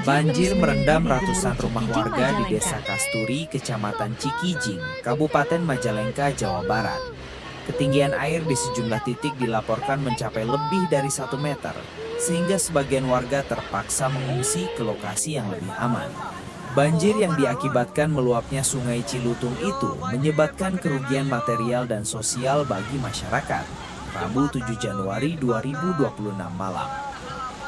Banjir merendam ratusan rumah warga di Desa Kasturi, Kecamatan Cikijing, Kabupaten Majalengka, Jawa Barat. Ketinggian air di sejumlah titik dilaporkan mencapai lebih dari 1 meter, sehingga sebagian warga terpaksa mengungsi ke lokasi yang lebih aman. Banjir yang diakibatkan meluapnya Sungai Cilutung itu menyebabkan kerugian material dan sosial bagi masyarakat. Rabu 7 Januari 2026 malam.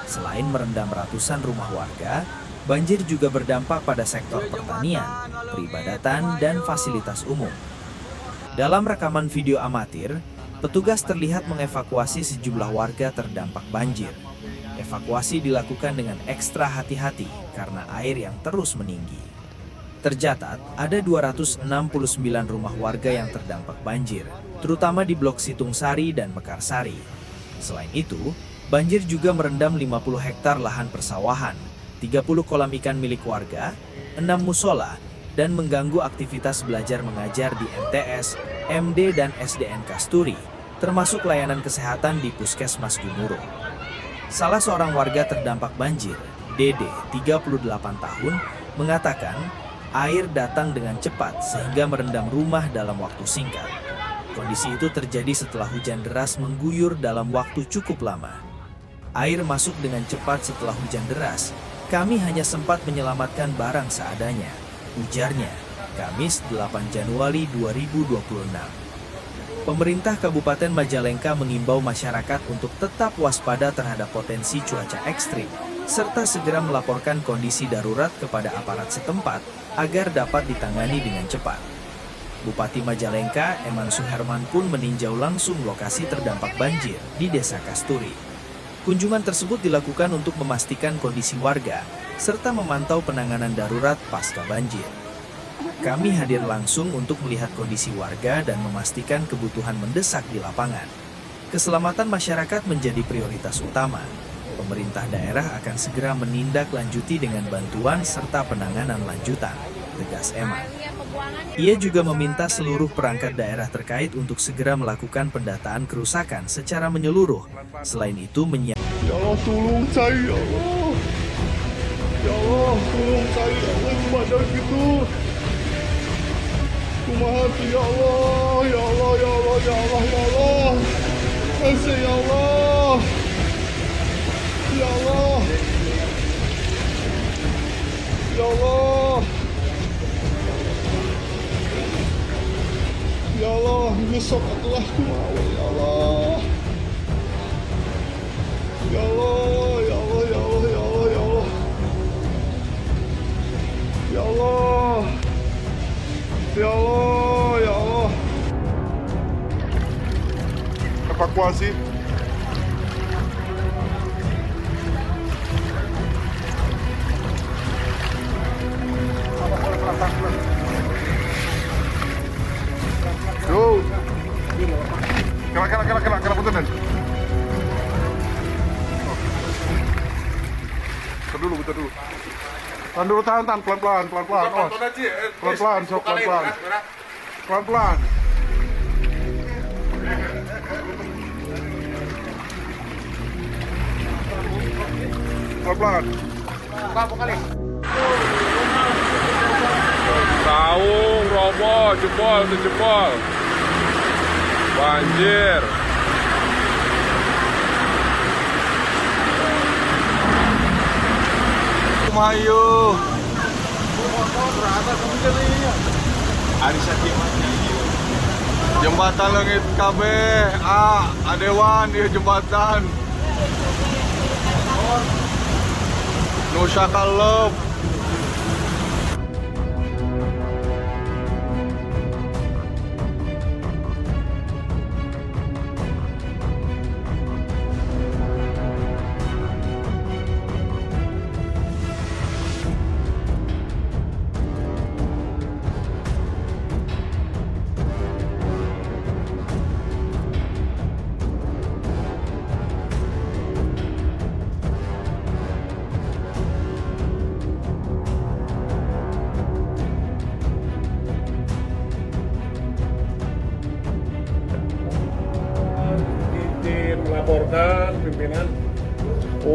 Selain merendam ratusan rumah warga, banjir juga berdampak pada sektor pertanian, peribadatan, dan fasilitas umum. Dalam rekaman video amatir, petugas terlihat mengevakuasi sejumlah warga terdampak banjir. Evakuasi dilakukan dengan ekstra hati-hati karena air yang terus meninggi. Tercatat, ada 269 rumah warga yang terdampak banjir, terutama di Blok Situng Sari dan Mekarsari. Selain itu, banjir juga merendam 50 hektar lahan persawahan, 30 kolam ikan milik warga, 6 musola, dan mengganggu aktivitas belajar mengajar di MTS, MD, dan SDN Kasturi, termasuk layanan kesehatan di Puskesmas Gumuro. Salah seorang warga terdampak banjir, Dede, 38 tahun, mengatakan air datang dengan cepat sehingga merendam rumah dalam waktu singkat. Kondisi itu terjadi setelah hujan deras mengguyur dalam waktu cukup lama. Air masuk dengan cepat setelah hujan deras. Kami hanya sempat menyelamatkan barang seadanya, ujarnya, Kamis 8 Januari 2026. Pemerintah Kabupaten Majalengka mengimbau masyarakat untuk tetap waspada terhadap potensi cuaca ekstrim, serta segera melaporkan kondisi darurat kepada aparat setempat agar dapat ditangani dengan cepat. Bupati Majalengka, Eman Suherman pun meninjau langsung lokasi terdampak banjir di Desa Kasturi. Kunjungan tersebut dilakukan untuk memastikan kondisi warga, serta memantau penanganan darurat pasca banjir. Kami hadir langsung untuk melihat kondisi warga dan memastikan kebutuhan mendesak di lapangan. Keselamatan masyarakat menjadi prioritas utama. Pemerintah daerah akan segera menindaklanjuti dengan bantuan serta penanganan lanjutan, tegas Eman. Ia juga meminta seluruh perangkat daerah terkait untuk segera melakukan pendataan kerusakan secara menyeluruh. Selain itu menyiapkan Ya Allah, tolong saya, ya Allah. Ya Allah, tolong saya, ya Allah, kepada gitu. Kumaha ya Allah, ya Allah, ya Allah, ya Allah, ya Allah. Kasih ya Allah. Ya Allah. Ya Allah. Ya Allah, besok adalah kumaha ya Allah. Ya Allah, ya Allah, ya Allah, ya Allah, ya Allah. Ya Allah. Ya Allah, ya Allah. Evakuasi. Yo. Kena punten. Bentar dulu. Tahan, pelan-pelan. Oh. Pelan-pelan, sok pelan-pelan. Pelan-pelan. Pelan-pelan. Saung, roboh, jebol. Banjir. Mayu. Jembatan Langit KB, Adewan di jembatan. Nusa Kaleb.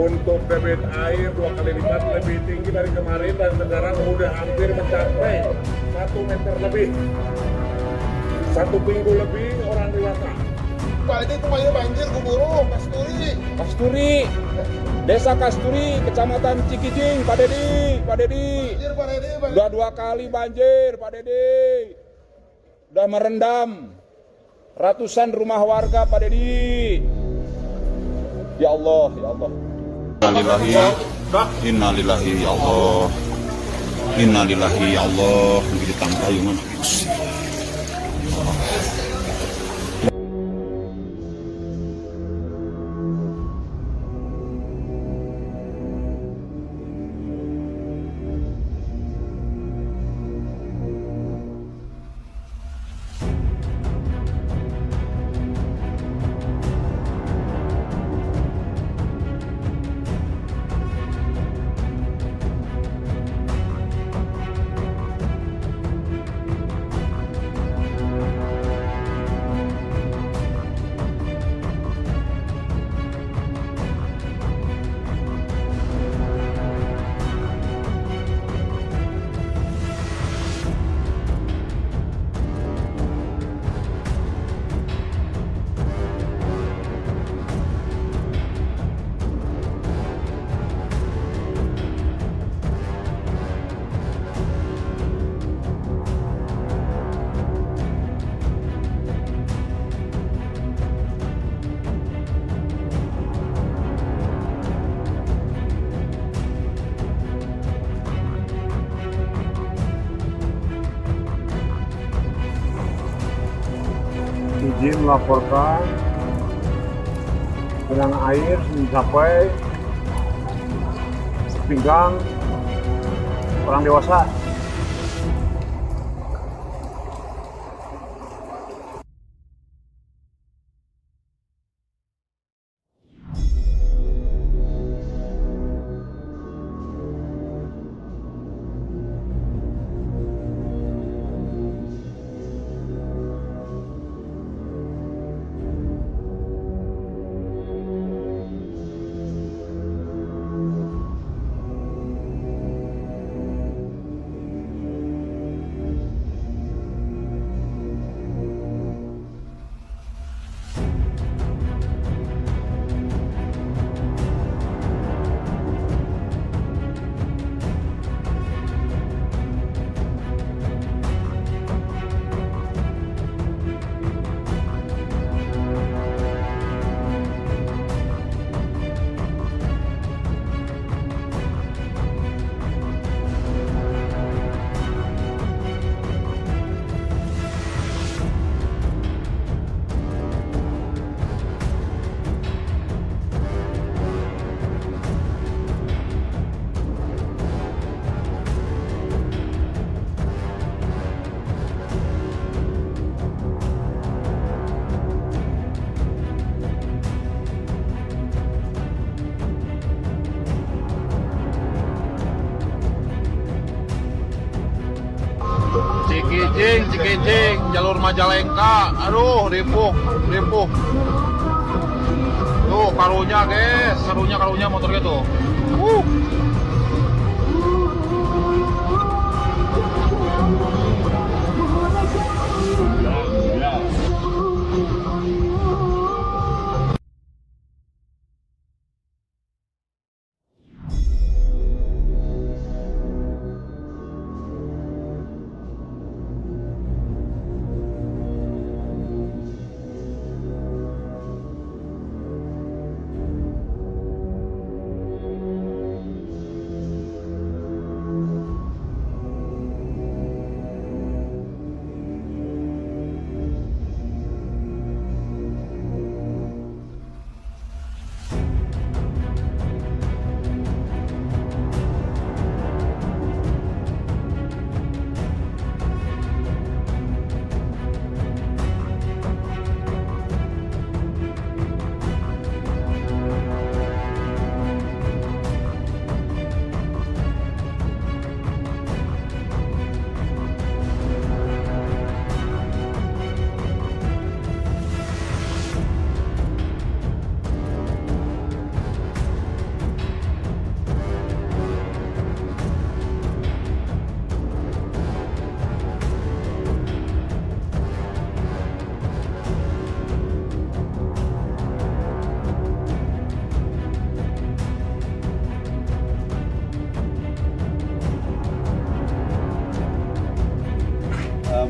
Untuk debit air 2 kali lipat lebih tinggi dari kemarin dan sekarang udah hampir mencapai 1 meter lebih. 1 minggu lebih orang dewasa. Pak, ini rumahnya banjir, Guburu, Kasturi. Kasturi, Desa Kasturi, Kecamatan Cikijing, Pak Dedi. Banjir, Pak Dedi, banjir. Udah 2 kali banjir, Pak Dedi. Udah merendam ratusan rumah warga, Pak Dedi. Ya Allah, ya Allah. Innalillahi ya Allah. Innalillahi ya Allah. Begitu tangkayungan. Izin melaporkan genangan air mencapai pinggang orang dewasa. Cikijing, jalur Majalengka. Aduh, ripuh. Tuh, karunya guys, karunya motornya tuh.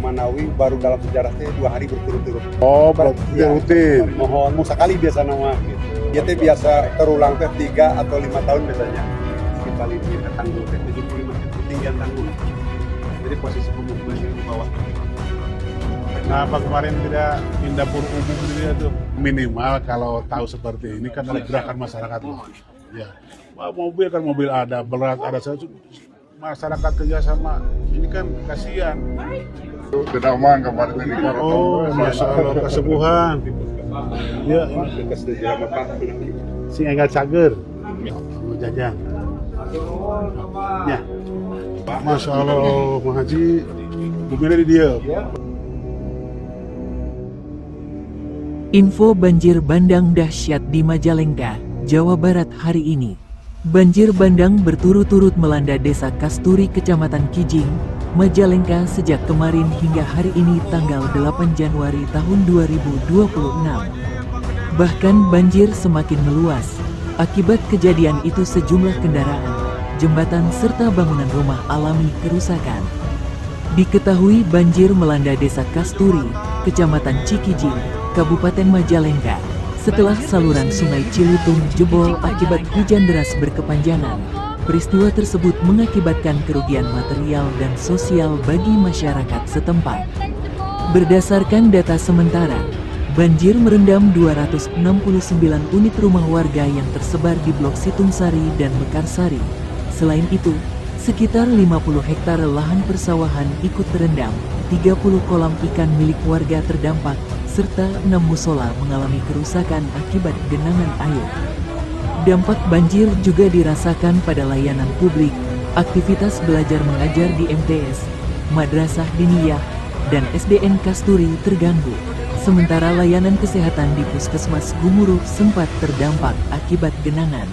Manawi baru dalam sejarahnya 2 hari berturut-turut. Oh, berarti rutin. Mohon sekali biasa nama gitu. Dia teh biasa terulang teh 3 atau 5 tahun biasanya. Kita ini tanggul teh 75 ketinggian tanggul. Jadi posisi pemukiman di bawah. Kenapa kemarin tidak pindah dapur umum dia tuh? Minimal kalau tahu seperti ini kan ada gerakan masyarakat loh. Ya, mobil kan mobil ada, berat ada, masyarakat kerjasama. Ini kan kasihan. Tidak aman kemarin ini. Oh, Masya Allah, kesembuhan. Ya, ini Bekas sejarah Bapak. si Enggak Cager. Mau jajan. Ya. Masya Allah, Mang Haji, bumilnya di dia. Info banjir bandang dahsyat di Majalengka, Jawa Barat hari ini. Banjir bandang berturut-turut melanda Desa Kasturi, Kecamatan Kijing, Majalengka sejak kemarin hingga hari ini tanggal 8 Januari tahun 2026. Bahkan banjir semakin meluas. Akibat kejadian itu sejumlah kendaraan, jembatan serta bangunan rumah alami kerusakan. Diketahui banjir melanda Desa Kasturi, Kecamatan Cikijing, Kabupaten Majalengka, setelah saluran Sungai Cilutung jebol akibat hujan deras berkepanjangan. Peristiwa tersebut mengakibatkan kerugian material dan sosial bagi masyarakat setempat. Berdasarkan data sementara, banjir merendam 269 unit rumah warga yang tersebar di Blok Situngsari dan Mekarsari. Selain itu, sekitar 50 hektar lahan persawahan ikut terendam, 30 kolam ikan milik warga terdampak, serta 6 musola mengalami kerusakan akibat genangan air. Dampak banjir juga dirasakan pada layanan publik, aktivitas belajar mengajar di MTS, Madrasah Diniyah, dan SDN Kasturi terganggu. Sementara layanan kesehatan di Puskesmas Gumuruh sempat terdampak akibat genangan.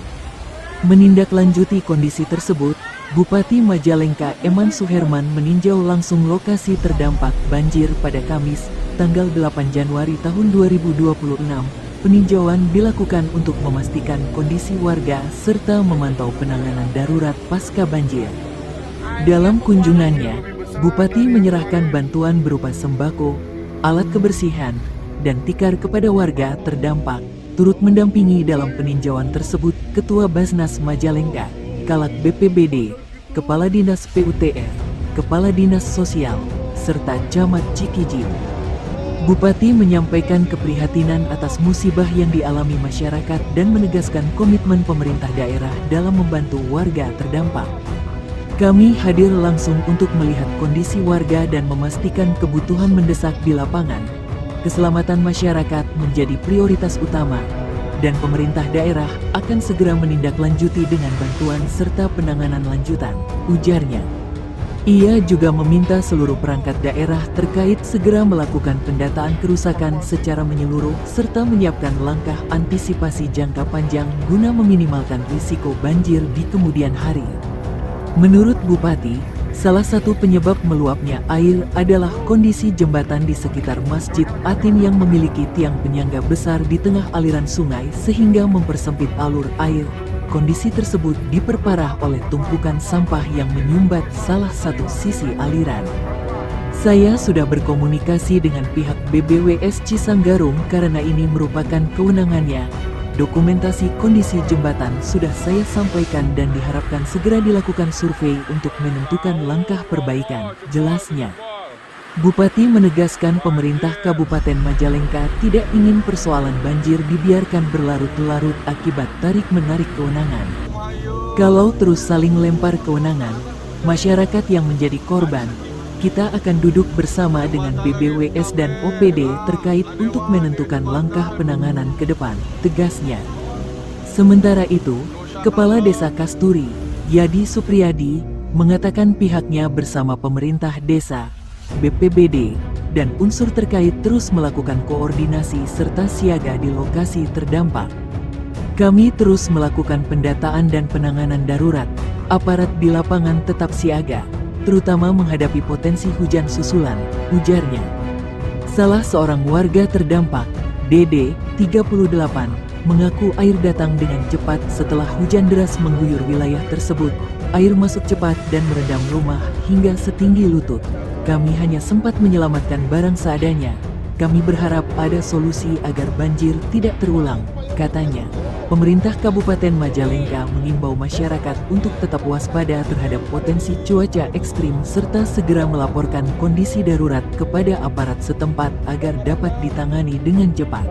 Menindaklanjuti kondisi tersebut, Bupati Majalengka Eman Suherman meninjau langsung lokasi terdampak banjir pada Kamis, tanggal 8 Januari tahun 2026. Peninjauan dilakukan untuk memastikan kondisi warga serta memantau penanganan darurat pasca banjir. Dalam kunjungannya, Bupati menyerahkan bantuan berupa sembako, alat kebersihan, dan tikar kepada warga terdampak. Turut mendampingi dalam peninjauan tersebut Ketua Basnas Majalengka, Kalak BPBD, Kepala Dinas PUTR, Kepala Dinas Sosial, serta Camat Cikijing. Bupati menyampaikan keprihatinan atas musibah yang dialami masyarakat dan menegaskan komitmen pemerintah daerah dalam membantu warga terdampak. Kami hadir langsung untuk melihat kondisi warga dan memastikan kebutuhan mendesak di lapangan. Keselamatan masyarakat menjadi prioritas utama, dan pemerintah daerah akan segera menindaklanjuti dengan bantuan serta penanganan lanjutan, ujarnya. Ia juga meminta seluruh perangkat daerah terkait segera melakukan pendataan kerusakan secara menyeluruh serta menyiapkan langkah antisipasi jangka panjang guna meminimalkan risiko banjir di kemudian hari. Menurut Bupati, salah satu penyebab meluapnya air adalah kondisi jembatan di sekitar Masjid Atin yang memiliki tiang penyangga besar di tengah aliran sungai sehingga mempersempit alur air. Kondisi tersebut diperparah oleh tumpukan sampah yang menyumbat salah satu sisi aliran. Saya sudah berkomunikasi dengan pihak BBWS Cisanggarung karena ini merupakan kewenangannya. Dokumentasi kondisi jembatan sudah saya sampaikan dan diharapkan segera dilakukan survei untuk menentukan langkah perbaikan, jelasnya. Bupati menegaskan pemerintah Kabupaten Majalengka tidak ingin persoalan banjir dibiarkan berlarut-larut akibat tarik-menarik kewenangan. Kalau terus saling lempar kewenangan, masyarakat yang menjadi korban, kita akan duduk bersama dengan BBWS dan OPD terkait untuk menentukan langkah penanganan ke depan, tegasnya. Sementara itu, Kepala Desa Kasturi, Yadi Supriyadi, mengatakan pihaknya bersama pemerintah desa, BPBD, dan unsur terkait terus melakukan koordinasi serta siaga di lokasi terdampak. Kami terus melakukan pendataan dan penanganan darurat, aparat di lapangan tetap siaga, terutama menghadapi potensi hujan susulan, ujarnya. Salah seorang warga terdampak, Dede, 38, mengaku air datang dengan cepat setelah hujan deras mengguyur wilayah tersebut. Air masuk cepat dan merendam rumah hingga setinggi lutut. Kami hanya sempat menyelamatkan barang seadanya. Kami berharap ada solusi agar banjir tidak terulang, katanya. Pemerintah Kabupaten Majalengka mengimbau masyarakat untuk tetap waspada terhadap potensi cuaca ekstrim serta segera melaporkan kondisi darurat kepada aparat setempat agar dapat ditangani dengan cepat.